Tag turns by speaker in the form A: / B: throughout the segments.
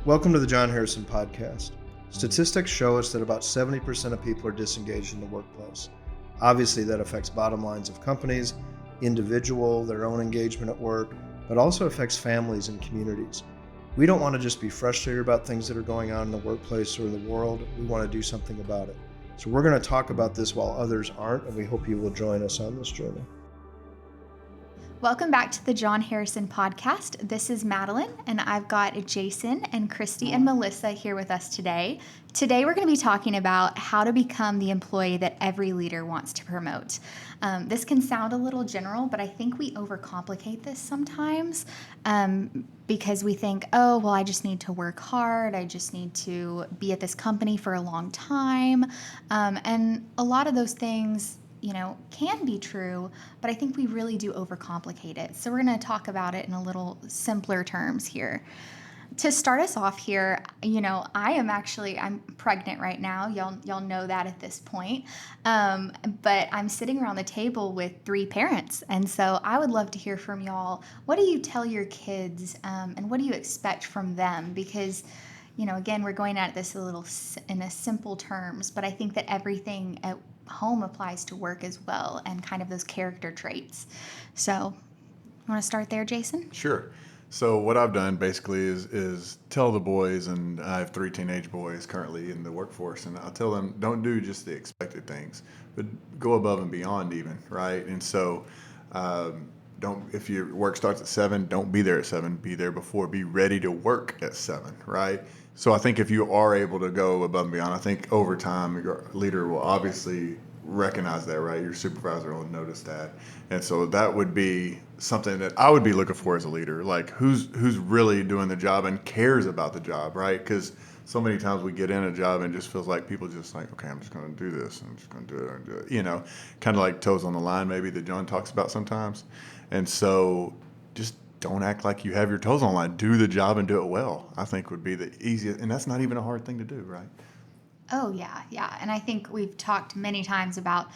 A: Welcome to the John Harrison Podcast. Statistics show us that about 70% of people are disengaged in the workplace. Obviously, that affects bottom lines of companies, individual, their own engagement at work, but also affects families and communities. We don't want to just be frustrated about things that are going on in the workplace or in the world. We want to do something about it. So we're going to talk about this while others aren't, and we hope you will join us on this journey.
B: Welcome back to the John Harrison Podcast. This is Madeline, and I've got Jason and Christy and Melissa here with us today. Today we're going to be talking about how to become the employee that every leader wants to promote. This can sound a little general, but I think we overcomplicate this sometimes because we think, oh, well, I just need to work hard. I just need to be at this company for a long time. And a lot of those things can be true, but I think we really do overcomplicate it. So we're going to talk about it in a little simpler terms here. To start us off here, I'm pregnant right now. Y'all know that at this point. But I'm sitting around the table with 3 parents. And so I would love to hear from y'all. What do you tell your kids and what do you expect from them? Because again, we're going at this a little in a simple terms, but I think that everything at home applies to work as well and kind of those character traits. So you want to start there, Jason?
C: Sure. So what I've done basically is tell the boys, and I have 3 teenage boys currently in the workforce, and I'll tell them don't do just the expected things, but go above and beyond even, right? And so if your work starts at 7, don't be there at 7, be there before, be ready to work at 7, right? So I think if you are able to go above and beyond, I think over time your leader will obviously recognize that, right? Your supervisor will notice that. And so that would be something that I would be looking for as a leader, like who's really doing the job and cares about the job, right? Because so many times we get in a job and it just feels like people just like, okay, I'm just going to do this. I'm just going to do it. Kind of like toes on the line maybe that John talks about sometimes. And so just don't act like you have your toes on the line. Do the job and do it well, I think would be the easiest. And that's not even a hard thing to do, right?
B: Oh, yeah. And I think we've talked many times about,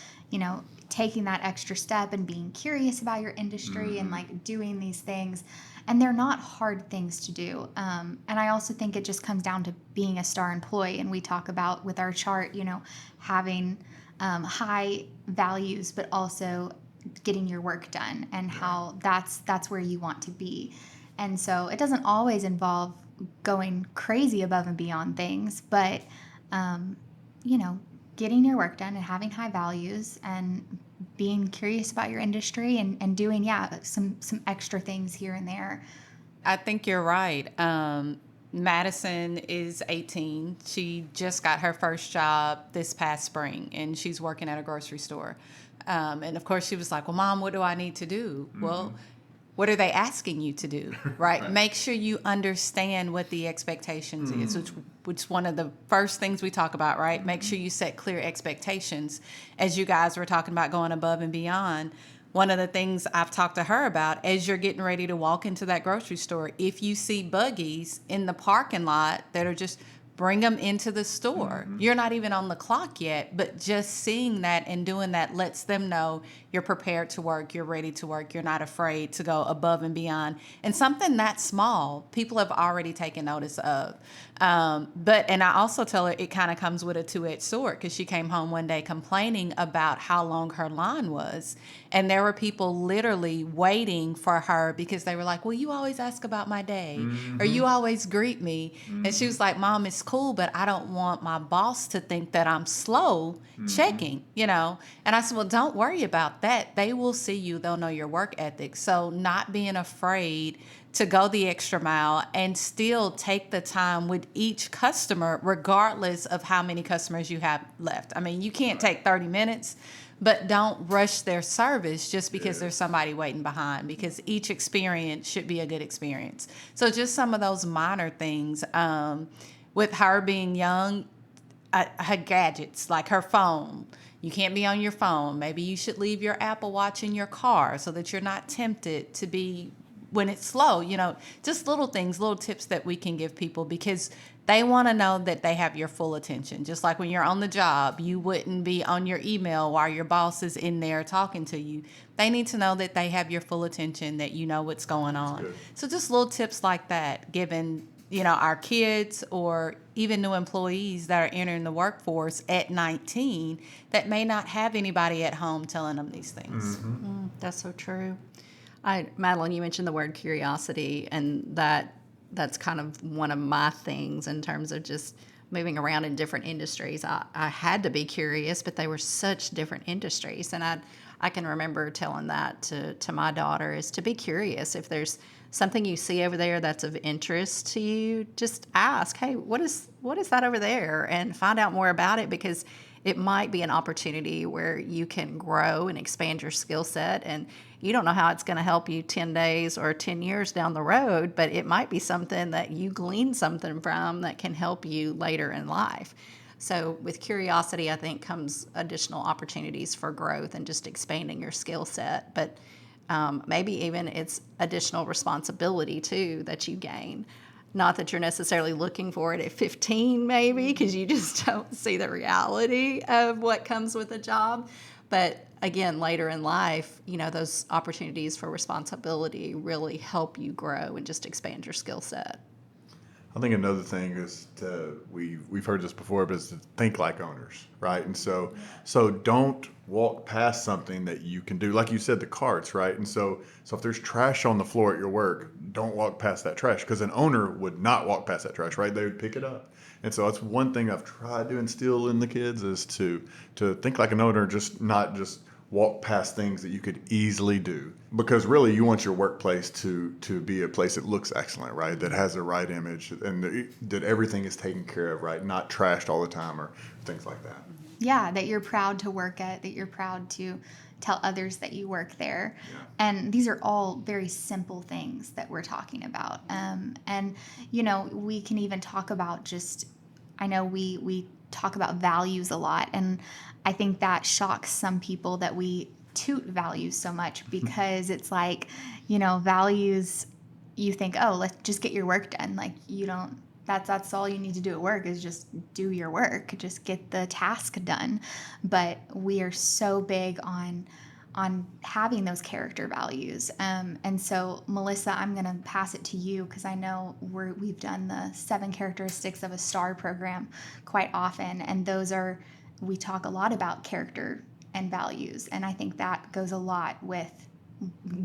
B: taking that extra step and being curious about your industry and like doing these things. And they're not hard things to do. And I also think it just comes down to being a star employee. And we talk about with our chart, having high values, but also getting your work done and how that's where you want to be. And so it doesn't always involve going crazy above and beyond things, but getting your work done and having high values and being curious about your industry and doing, some extra things here and there.
D: I think you're right. Madison is 18. She just got her first job this past spring, and she's working at a grocery store. And of course, she was like, well, Mom, what do I need to do? Mm-hmm. Well, what are they asking you to do, right? Make sure you understand what the expectations is, which is one of the first things we talk about, right? Make sure you set clear expectations. As you guys were talking about going above and beyond, one of the things I've talked to her about, as you're getting ready to walk into that grocery store, if you see buggies in the parking lot that are just bring them into the store. Mm-hmm. You're not even on the clock yet, but just seeing that and doing that lets them know you're prepared to work, you're ready to work, you're not afraid to go above and beyond. And something that small, people have already taken notice of. And I also tell her it kind of comes with a 2-edged sword, because she came home one day complaining about how long her line was. And there were people literally waiting for her because they were like, well, you always ask about my day, or you always greet me. And she was like, Mom, it's cool, but I don't want my boss to think that I'm slow checking, And I said, well, don't worry about that. They will see you. They'll know your work ethic. So not being afraid to go the extra mile and still take the time with each customer, regardless of how many customers you have left. I mean, you can't take 30 minutes, but don't rush their service just because there's somebody waiting behind, because each experience should be a good experience. So just some of those minor things. With her being young, her gadgets, like her phone. You can't be on your phone. Maybe you should leave your Apple Watch in your car so that you're not tempted to be when it's slow, just little things, little tips that we can give people, because they want to know that they have your full attention. Just like when you're on the job, you wouldn't be on your email while your boss is in there talking to you. They need to know that they have your full attention, that you know what's going on. So just little tips like that, given our kids or even new employees that are entering the workforce at 19 that may not have anybody at home telling them these things.
E: That's so true. Madeline, you mentioned the word curiosity, and that's kind of one of my things in terms of just moving around in different industries. I had to be curious, but they were such different industries, and I can remember telling that to my daughter, is to be curious. If there's something you see over there that's of interest to you, just ask, hey, what is that over there? And find out more about it, because it might be an opportunity where you can grow and expand your skill set. And you don't know how it's going to help you 10 days or 10 years down the road, but it might be something that you glean something from that can help you later in life. So with curiosity, I think, comes additional opportunities for growth and just expanding your skill set. But maybe even it's additional responsibility, too, that you gain. Not that you're necessarily looking for it at 15, maybe, because you just don't see the reality of what comes with a job. But again, later in life, those opportunities for responsibility really help you grow and just expand your skill set.
C: I think another thing is we've heard this before, but is to think like owners, right? And so don't walk past something that you can do, like you said, the carts, right? And so if there's trash on the floor at your work, don't walk past that trash, because an owner would not walk past that trash, right? They would pick it up. And so that's one thing I've tried to instill in the kids, is to think like an owner, not just walk past things that you could easily do, because really you want your workplace to be a place that looks excellent, right? That has the right image, and that everything is taken care of, right? Not trashed all the time or things like that.
B: Yeah, that you're proud to work at, that you're proud to tell others that you work there.
C: Yeah.
B: And these are all very simple things that we're talking about. And we can even talk about I know we talk about values a lot, and I think that shocks some people that we toot values so much, because it's like, values, you think, oh, let's just get your work done. Like, you don't, that's all you need to do at work, is just do your work, just get the task done. But we are so big on having those character values. And so, Melissa, I'm going to pass it to you, because I know we've done the 7 characteristics of a star program quite often. And we talk a lot about character and values. And I think that goes a lot with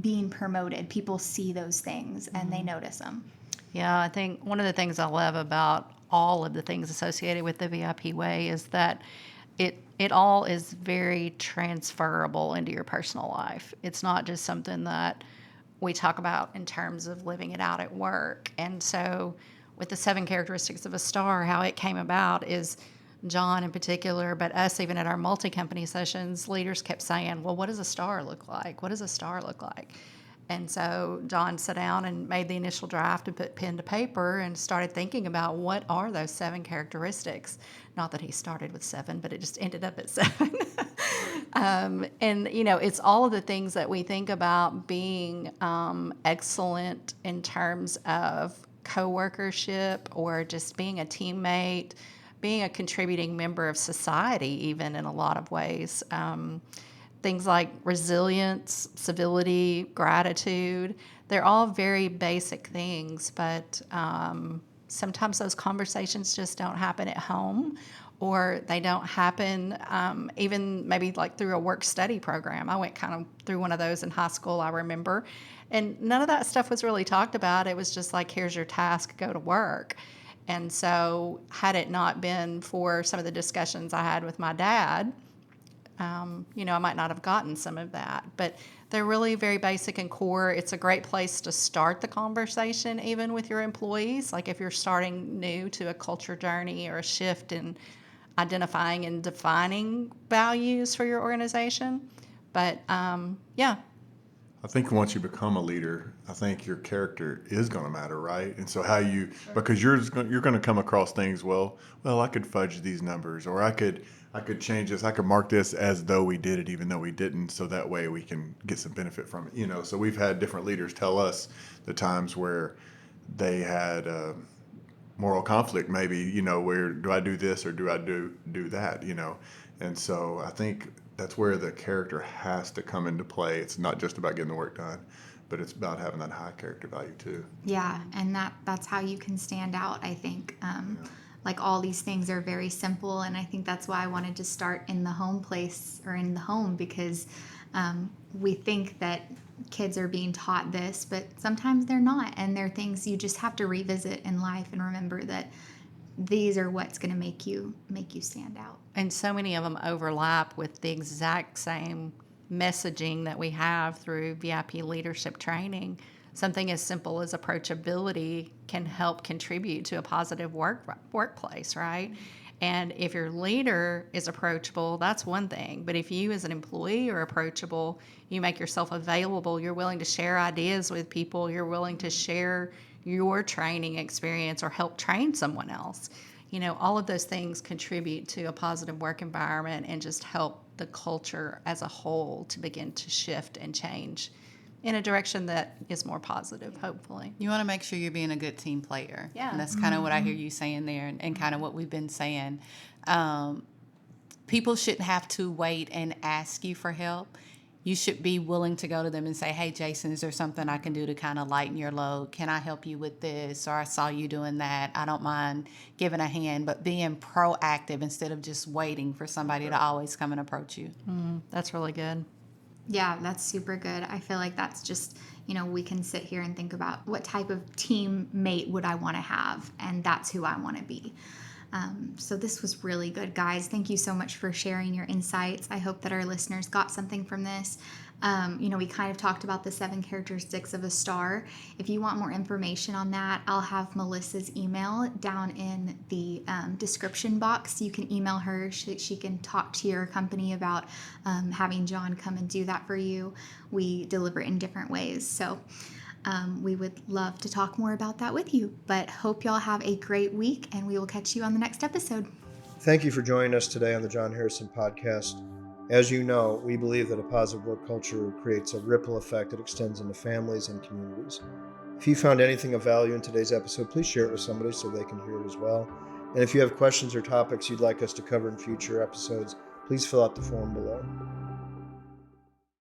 B: being promoted. People see those things and they notice them.
E: Yeah, I think one of the things I love about all of the things associated with the VIP way is that it all is very transferable into your personal life. It's not just something that we talk about in terms of living it out at work. And so with the 7 characteristics of a star, how it came about is John in particular, but us even at our multi-company sessions, leaders kept saying, well, what does a star look like? What does a star look like? And so John sat down and made the initial draft and put pen to paper and started thinking about what are those 7 characteristics. Not that he started with 7, but it just ended up at 7. And, it's all of the things that we think about being excellent in terms of coworkership, or just being a teammate, being a contributing member of society, even in a lot of ways. Things like resilience, civility, gratitude, they're all very basic things, but sometimes those conversations just don't happen at home, or they don't happen even maybe like through a work study program. I went kind of through one of those in high school, I remember, and none of that stuff was really talked about. It was just like, here's your task, go to work. And so had it not been for some of the discussions I had with my dad, I might not have gotten some of that. But they're really very basic and core. It's a great place to start the conversation, even with your employees. Like if you're starting new to a culture journey or a shift in identifying and defining values for your organization. But yeah.
C: I think once you become a leader, I think your character is going to matter, right? And so because you're going to come across things. Well, I could fudge these numbers, or I could change this. I could mark this as though we did it, even though we didn't. So that way we can get some benefit from it. So we've had different leaders tell us the times where they had moral conflict, maybe. Where do I do this or do I do that? And so I think that's where the character has to come into play. It's not just about getting the work done, but it's about having that high character value too.
B: Yeah, and that's how you can stand out, I think. Like all these things are very simple, and I think that's why I wanted to start in the home place or in the home, because we think that kids are being taught this, but sometimes they're not, and they're things you just have to revisit in life and remember that these are what's going to make you stand out.
E: And so many of them overlap with the exact same messaging that we have through VIP leadership training. Something as simple as approachability can help contribute to a positive workplace, right? And if your leader is approachable, that's one thing. But if you as an employee are approachable, you make yourself available, you're willing to share ideas with people, you're willing to share your training experience or help train someone else. You know, all of those things contribute to a positive work environment and just help the culture as a whole to begin to shift and change in a direction that is more positive, hopefully.
D: You want to make sure you're being a good team player.
E: Yeah.
D: And that's kind of what I hear you saying there, and kind of what we've been saying. People shouldn't have to wait and ask you for help. You should be willing to go to them and say, hey, Jason, is there something I can do to kind of lighten your load? Can I help you with this? Or I saw you doing that. I don't mind giving a hand, but being proactive instead of just waiting for somebody to always come and approach you.
E: That's really good.
B: Yeah, that's super good. I feel like that's just, we can sit here and think about what type of teammate would I want to have, and that's who I want to be. So this was really good, guys. Thank you so much for sharing your insights. I hope that our listeners got something from this. We kind of talked about the 7 characteristics of a star. If you want more information on that, I'll have Melissa's email down in the description box. You can email her. She can talk to your company about having John come and do that for you. We deliver in different ways. So we would love to talk more about that with you. But hope y'all have a great week, and we will catch you on the next episode.
A: Thank you for joining us today on the John Harrison Podcast. As you know, we believe that a positive work culture creates a ripple effect that extends into families and communities. If you found anything of value in today's episode, please share it with somebody so they can hear it as well. And if you have questions or topics you'd like us to cover in future episodes, please fill out the form below.